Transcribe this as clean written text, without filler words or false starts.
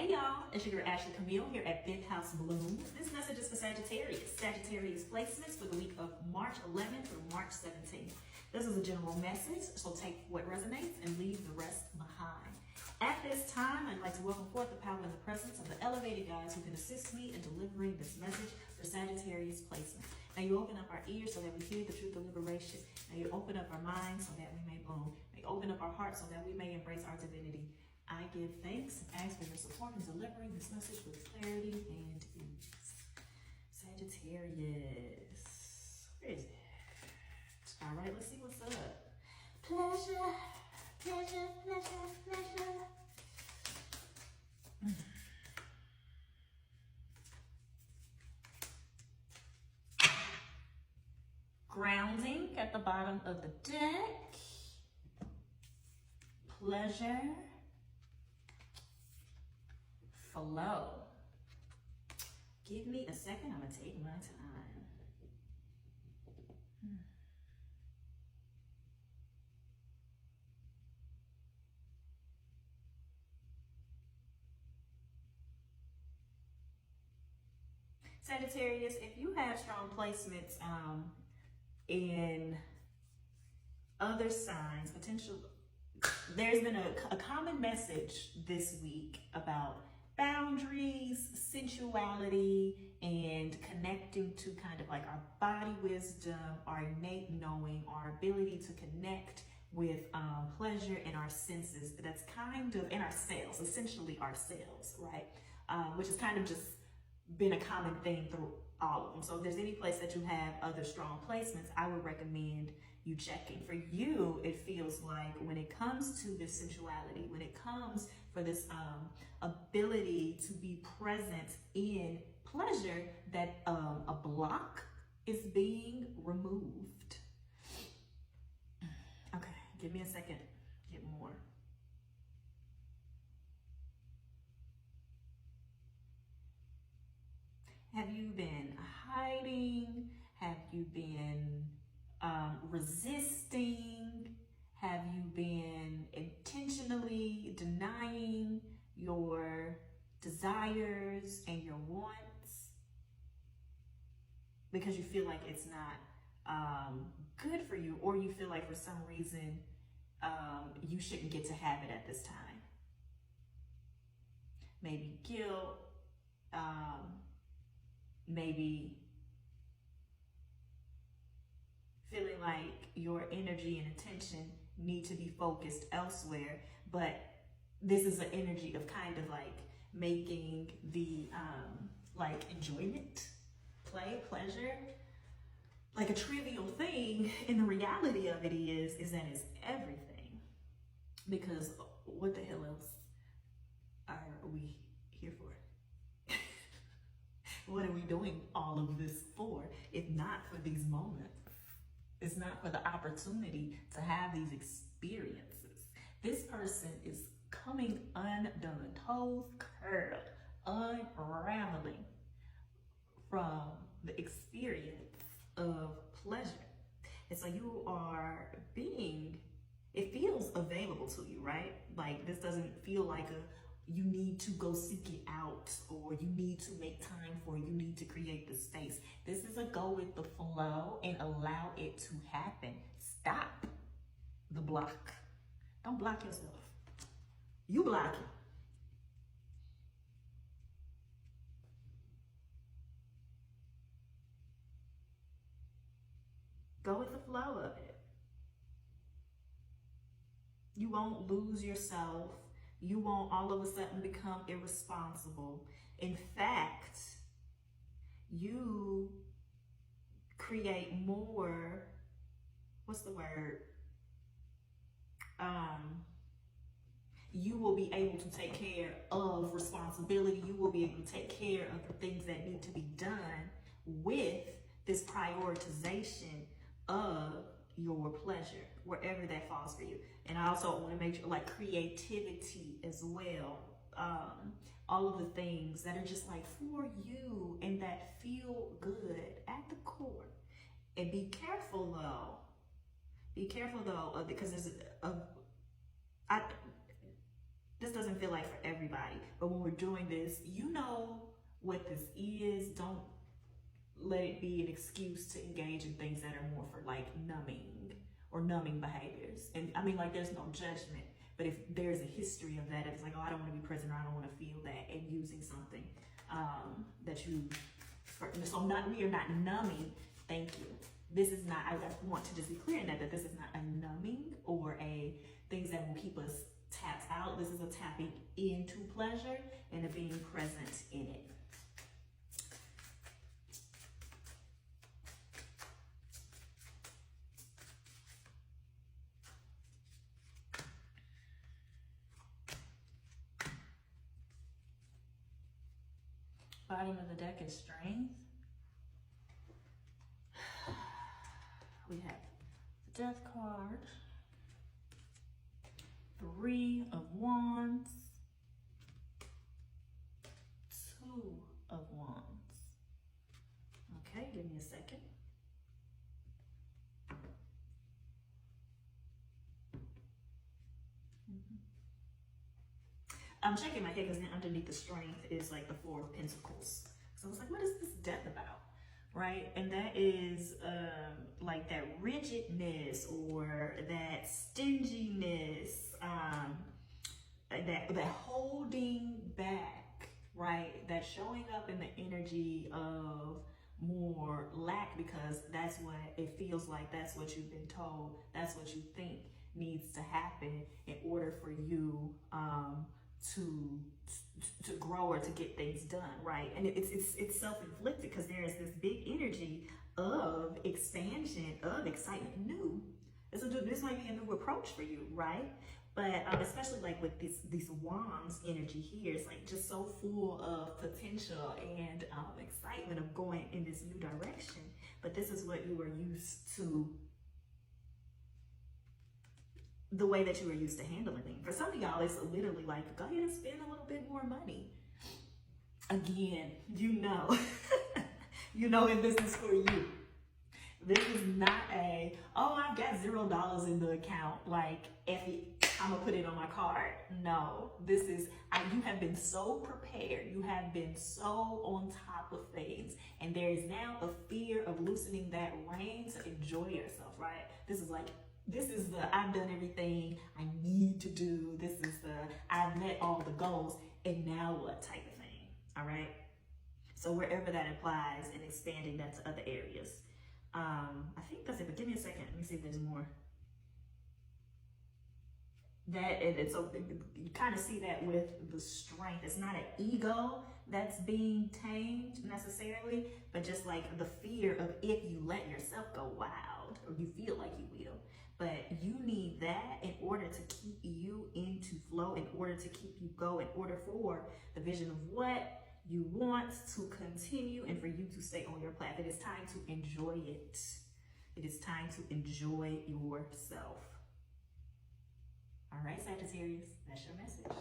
Hey y'all, it's your girl Ashley Camille here at Fifth House Bloom. This message is for Sagittarius. Sagittarius placements for the week of March 11th through March 17th. This is a general message, so take what resonates and leave the rest behind. At this time, I'd like to welcome forth the power and the presence of the elevated guides who can assist me in delivering this message for Sagittarius placement. Now you open up our ears so that we hear the truth of liberation. Now you open up our minds so that we may bloom. Now you open up our hearts so that we may embrace our divinity. I give thanks and ask for your support in delivering this message with clarity and ease. Sagittarius. Where is it? All right, let's see what's up. Pleasure, pleasure, pleasure, pleasure. Grounding at the bottom of the deck. Pleasure. Flow. Give me a second, I'm gonna take my time. Sagittarius, if you have strong placements in other signs, there's been a common message this week about boundaries, sensuality, and connecting to kind of like our body wisdom, our innate knowing, our ability to connect with pleasure in our senses. That's kind of in ourselves, essentially ourselves, right? Which has kind of just been a common thing through all of them. So if there's any place that you have other strong placements, I would recommend you checking. For you, it feels like when it comes to this sensuality, when it comes for this ability to be present in pleasure, that a block is being removed. Okay, give me a second, get more. Have you been hiding? Have you been resisting? Have you been intentionally denying your desires and your wants because you feel like it's not good for you, or you feel like for some reason you shouldn't get to have it at this time? Maybe guilt, maybe feeling like your energy and attention need to be focused elsewhere, but this is an energy of kind of like making the like enjoyment, play, pleasure, like a trivial thing, and the reality of it is that it's everything. Because what the hell else are we here for? What are we doing all of this for, if not for these moments? It's not for the opportunity to have these experiences. This person is coming undone, toes curled, unraveling from the experience of pleasure. And so you are it feels available to you, right? Like this doesn't feel like you need to go seek it out, or you need to make time for it, you need to create the space. This is a go with the flow and allow it to happen. Stop the block. Don't block yourself. You block it. Go with the flow of it. You won't lose yourself. You won't all of a sudden become irresponsible. In fact, you create more, what's the word? You will be able to take care of responsibility. You will be able to take care of the things that need to be done with this prioritization of your pleasure, wherever that falls for you. And I also want to make sure, like, creativity as well. All of the things that are just like for you and that feel good at the core. And be careful though, because there's This doesn't feel like for everybody, but when we're doing this, you know what this is. Don't let it be an excuse to engage in things that are more for like numbing behaviors. And I mean, like, there's no judgment, but if there's a history of that, it's like, oh, I don't want to be present, or I don't want to feel that, and using something that you, so we are not numbing. Thank you. This is not, I want to just be clear in that this is not a numbing or a things that will keep us tapped out. This is a tapping into pleasure and a being present in it. Bottom of the deck is strength. We have the Death card, 3 of Wands, 2 of Wands. Okay, give me a second. I'm shaking my head because then underneath the strength is like the 4 of Pentacles. So I was like, what is this Death about? Right? And that is like that rigidness or that stinginess, that holding back, right? That showing up in the energy of more lack, because that's what it feels like. That's what you've been told. That's what you think needs to happen in order for you to grow or to get things done, right? And it's self-inflicted, because there is this big energy of expansion, of excitement, new. And so this might be a new approach for you, right? But especially like with these wands energy here, it's like just so full of potential and excitement of going in this new direction. But this is what you were used to, the way that you were used to handling things. For some of y'all, it's literally like, go ahead and spend a little bit more money. Again, you know, you know, if this is for you. This is not a, oh, I've got $0 in the account, like, I'm gonna put it on my card. No, this is, you have been so prepared. You have been so on top of things. And there is now a fear of loosening that rein to enjoy yourself, right? This is the, I've done everything I need to do. This is the, I've met all the goals, and now what type of thing, all right? So wherever that applies, and expanding that to other areas. I think that's it, but give me a second. Let me see if there's more. So you kind of see that with the strength. It's not an ego that's being tamed necessarily, but just like the fear of if you let yourself go wild, or you feel like you will. But you need that in order to keep you into flow, in order to keep you go, in order for the vision of what you want to continue, and for you to stay on your path. It is time to enjoy it. It is time to enjoy yourself. All right, Sagittarius, that's your message.